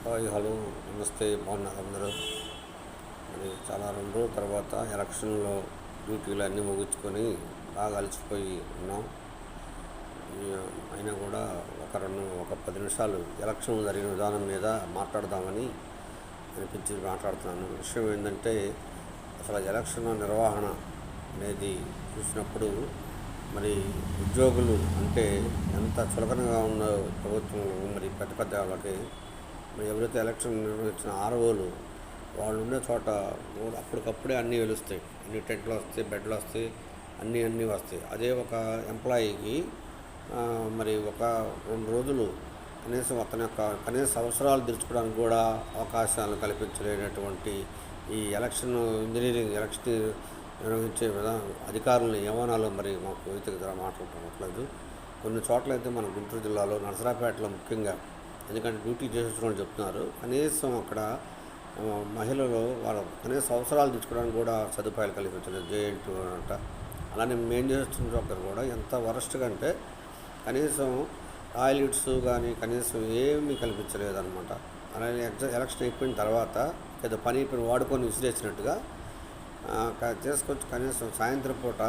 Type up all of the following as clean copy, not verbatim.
Hi hello నమస్తే బాగున్నారు అందరూ. మరి చాలా 2 రోజుల తర్వాత ఎలక్షన్లో డ్యూటీలు అన్నీ ముగించుకొని బాగా అలసిపోయి ఉన్నాం. అయినా కూడా ఒక 10 నిమిషాలు ఎలక్షన్ జరిగిన విధానం మీద మాట్లాడదామని అనిపించి మాట్లాడుతున్నాను. విషయం ఏంటంటే అసలు ఎలక్షన్ నిర్వహణ అనేది చూసినప్పుడు మరి ఉద్యోగులు అంటే ఎంత చులకనగా ఉన్న ప్రభుత్వం, మరి పెద్ద పెద్ద వాళ్ళకి మరి ఎవరైతే ఎలక్షన్ నిర్వహించిన ఆర్ఓలు వాళ్ళు ఉండే చోట అప్పటికప్పుడే అన్నీ వెలుస్తాయి, అన్ని టెంట్లు వస్తాయి, బెడ్లు వస్తాయి, అన్నీ వస్తాయి. అదే ఒక ఎంప్లాయీకి మరి ఒక 2 రోజులు కనీసం అతని యొక్క కనీస అవసరాలు తీర్చుకోవడానికి కూడా అవకాశాలను కల్పించలేనటువంటి ఈ ఎలక్షన్ నిర్వహించే అధికారులను ఏమనాలో మరి మాకు అయితే మాట్లాడుకోవట్లేదు. కొన్ని చోట్ల అయితే మన గుంటూరు జిల్లాలో నరసరాపేటలో ముఖ్యంగా, ఎందుకంటే డ్యూటీ చేసేసుకోవడం చెప్తున్నారు, కనీసం అక్కడ మహిళలు వాళ్ళ కనీస అవసరాలు తీర్చుకోవడానికి కూడా సదుపాయాలు కల్పించలేదు. జేఎన్టీ అంట. అలానే మేము చేస్తున్న చోట్ల కూడా ఎంత వరస్ట్గా అంటే కనీసం టాయిలెట్స్ కానీ కనీసం ఏమీ కల్పించలేదన్నమాట. అలానే ఎలక్షన్ అయిపోయిన తర్వాత ఏదో పని వాడుకొని విసిరేసినట్టుగా చేసుకొచ్చి కనీసం సాయంత్రం పూట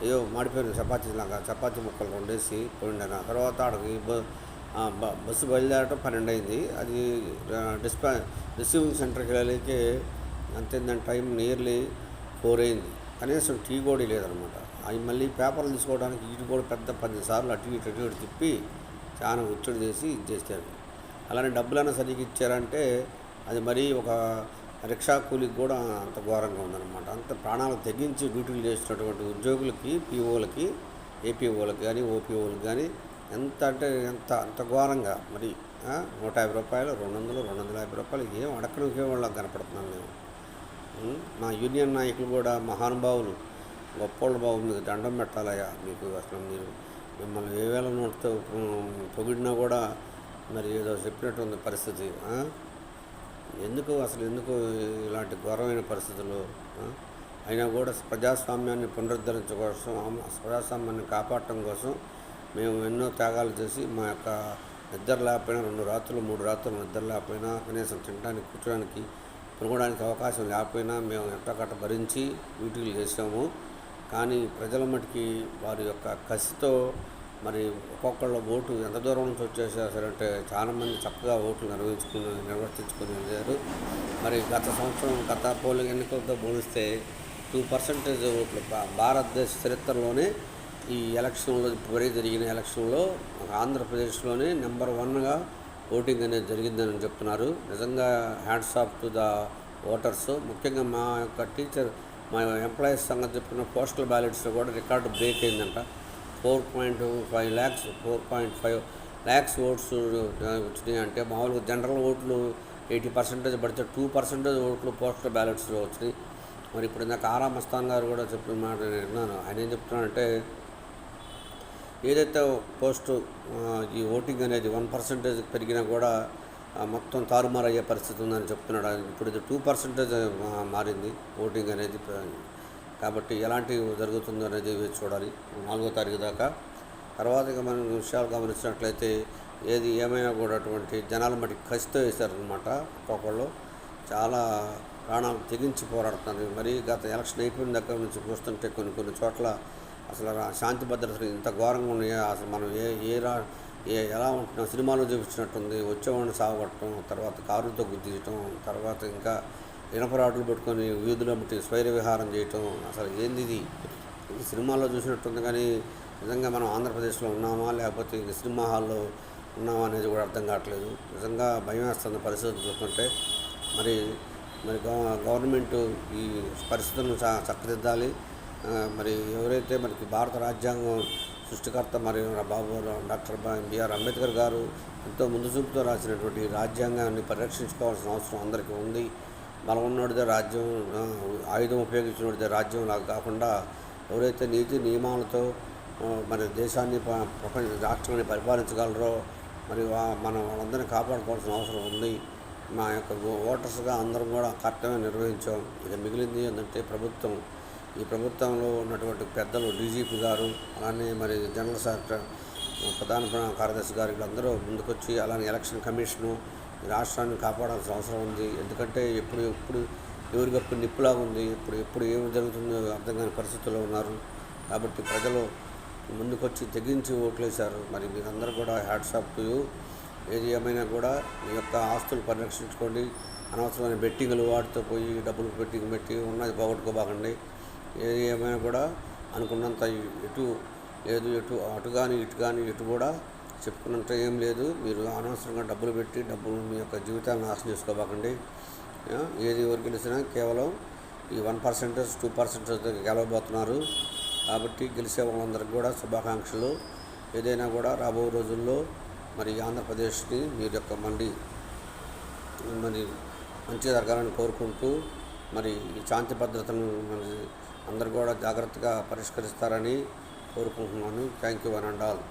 ఏదో మాడిపోయిన చపాతీ ముక్కలు వండేసి పోయిండను. తర్వాత ఆడికి బస్సు బయలుదేరటం 12 అయింది. అది రిసీవింగ్ సెంటర్కి వెళ్ళడానికి అంతేందని టైం నియర్లీ 4 అయింది. కనీసం టీ కూడా లేదనమాట. అవి మళ్ళీ పేపర్లు తీసుకోవడానికి ఇటు కూడా పెద్ద 10 సార్లు అటు ఇటు తిప్పి చాలా ఒత్తిడి చేసి చేశారు. అలానే డబ్బులైనా సరిగ్గా ఇచ్చారంటే అది మరీ ఒక రిక్షా కూలికి కూడా అంత ఘోరంగా ఉందన్నమాట. అంత ప్రాణాలు తెగించి డ్యూటీలు చేస్తున్నటువంటి ఉద్యోగులకి, పీఓలకి, ఏపీఓలకు కానీ ఓపీఓలకు కానీ అంత ఘోరంగా మరి 150 రూపాయలు, 200, 250 రూపాయలు ఏం అడక్కడికే వాళ్ళకి కనపడుతున్నాను నేను. మా యూనియన్ నాయకులు కూడా మహానుభావులు, గొప్పోళ్ళ బాబు, మీకు దండం పెట్టాలయ్యా. మీకు అసలు మిమ్మల్ని ఏ వేళ నోటితో పొగిడినా కూడా మరి ఏదో చెప్పినట్టు ఉంది పరిస్థితి. ఎందుకు ఇలాంటి ఘోరమైన పరిస్థితులు? అయినా కూడా ప్రజాస్వామ్యాన్ని పునరుద్ధరించడం కోసం, ప్రజాస్వామ్యాన్ని కాపాడటం కోసం మేము ఎన్నో త్యాగాలు చేసి మా యొక్క నిద్ర లేకపోయినా 2 రాత్రులు 3 రాత్రులు నిద్ర లేకపోయినా కనీసం తినడానికి, కూర్చోడానికి, కొనుక్కోవడానికి అవకాశం లేకపోయినా మేము ఎట్టకట్ట భరించి డ్యూటీలు చేసాము. కానీ ప్రజల మటుకి వారి యొక్క కసితో మరి ఒక్కొక్కళ్ళ ఓటు ఎంత దూరం నుంచి వచ్చేసారంటే చాలామంది చక్కగా ఓట్లు నిర్వర్తించుకుని వెళ్ళారు. మరి గత పోలింగ్ ఎన్నికలతో పోలిస్తే 2% ఓట్లు భారతదేశ చరిత్రలోనే ఈ ఎలక్షన్లో జరిగిన ఎలక్షన్లో ఆంధ్రప్రదేశ్లోనే నెంబర్ 1గా ఓటింగ్ అనేది జరిగిందని చెప్తున్నారు. నిజంగా hands off to the voters. ముఖ్యంగా మా యొక్క మా ఎంప్లాయీస్ సంగతి చెప్పుకున్న పోస్టల్ బ్యాలెట్స్లో కూడా రికార్డు బ్రేక్ అయిందంట. 4.5 lakhs ఓట్స్ వచ్చినాయి. అంటే మామూలుగా జనరల్ ఓట్లు 80% పడితే 2% ఓట్లు పోస్టల్ బ్యాలెట్స్లో వచ్చినాయి. మరి ఇప్పుడు ఇందాక ఆరా మస్తాన్ గారు కూడా చెప్పిన మాట నేను విన్నాను. ఆయన ఏం చెప్తున్నానంటే ఏదైతే ఈ ఓటింగ్ అనేది 1% పెరిగినా కూడా మొత్తం తారుమారు అయ్యే పరిస్థితి ఉందని చెప్తున్నాడు. ఇప్పుడు ఇది 2% మారింది ఓటింగ్ అనేది. కాబట్టి ఎలాంటి జరుగుతుందో అనేది చూడాలి 4వ తారీఖు దాకా. తర్వాత ఇక మనం విషయాలు గమనించినట్లయితే ఏమైనా కూడా అటువంటి జనాలు మటుకు కసితో వేశారనమాట. ఒక్కొక్కళ్ళు చాలా ప్రాణాలు తెగించి పోరాడుతున్నారు. మరి గత ఎలక్షన్ అయిపోయిన దగ్గర నుంచి చూస్తుంటే కొన్ని చోట్ల అసలు శాంతి భద్రతలు ఇంత ఘోరంగా ఉన్నాయా? అసలు మనం ఎలా ఉంటున్నాం? సినిమాలో చూపించినట్టుంది. వచ్చేవాడిని సాగొట్టడం, తర్వాత కారుతో గుద్దించడం, తర్వాత ఇంకా ఇనపరాడులు పెట్టుకొని వీధుల బట్టి స్వైర విహారం చేయటం. అసలు ఏంది ఇది? సినిమాల్లో చూసినట్టుంది కానీ నిజంగా మనం ఆంధ్రప్రదేశ్లో ఉన్నామా లేకపోతే ఇంక సినిమా హాల్లో ఉన్నామా అనేది కూడా అర్థం కావట్లేదు. నిజంగా భయం వేస్తున్న పరిస్థితులు చూస్తుంటే మరి గవర్నమెంట్ ఈ పరిస్థితులను చక్కదిద్దాలి. మరి ఎవరైతే మనకి భారత రాజ్యాంగం సృష్టికర్త మరి డాక్టర్ బిఆర్ అంబేద్కర్ గారు ఎంతో ముందు చూపుతో రాసినటువంటి రాజ్యాంగాన్ని పరిరక్షించుకోవాల్సిన అవసరం అందరికీ ఉంది. బలం ఉన్నోడిదే రాజ్యం, ఆయుధం ఉపయోగించినోడిదే రాజ్యం లాగా కాకుండా ఎవరైతే నీతి నియమాలతో మరి దేశాన్ని రాష్ట్రాన్ని పరిపాలించగలరో మరి మనం వాళ్ళందరినీ కాపాడుకోవాల్సిన అవసరం ఉంది. మా యొక్క ఓటర్స్గా అందరం కూడా కర్తవ్యం నిర్వహించాం. ఇక మిగిలింది ఏంటంటే ఈ ప్రభుత్వంలో ఉన్నటువంటి పెద్దలు, డీజీపీ గారు, అలానే మరి జనరల్ సెక్రటరీ, ప్రధాన కార్యదర్శి గారు వీళ్ళందరూ ముందుకొచ్చి, అలానే ఎలక్షన్ కమిషను, ఈ రాష్ట్రాన్ని కాపాడాల్సిన అవసరం ఉంది. ఎందుకంటే ఎప్పుడు ఎవరికప్పుడు నిప్పులాగా ఉంది. ఎప్పుడు ఏమి జరుగుతుందో అర్థం కాని పరిస్థితుల్లో ఉన్నారు. కాబట్టి ప్రజలు ముందుకొచ్చి తెగించి ఓట్లేశారు. మరి మీరందరూ కూడా హ్యాట్స్ ఆఫ్ టు యూ. ఏది ఏమైనా కూడా మీ యొక్క ఆస్తులు పరిరక్షించుకోండి. అనవసరమైన బెట్టింగ్లు వాటితో పోయి డబ్బులు బెట్టింగ్ పెట్టి ఉన్నది పోగొట్టుకోబాకండి. ఏది ఏమైనా కూడా అనుకున్నంత ఎటు లేదు, అటు కానీ ఇటు కానీ ఎటు కూడా చెప్పుకున్నంత ఏం లేదు. మీరు అనవసరంగా డబ్బులు పెట్టి మీ యొక్క జీవితాన్ని నాశనం చేసుకోబాకండి. ఏది ఎవరు గెలిచినా కేవలం ఈ 1%, 2% గెలవబోతున్నారు. కాబట్టి గెలిచే వాళ్ళందరికీ కూడా శుభాకాంక్షలు. ఏదైనా కూడా రాబో రోజుల్లో మరి ఆంధ్రప్రదేశ్ని మీరు యొక్క మరి మంచిగా జరగాలని కోరుకుంటూ మరి ఈ శాంతి భద్రతను మరి అందరూ కూడా జాగ్రత్తగా పరిష్కరిస్తారని కోరుకుంటున్నాను. Thank you one and all.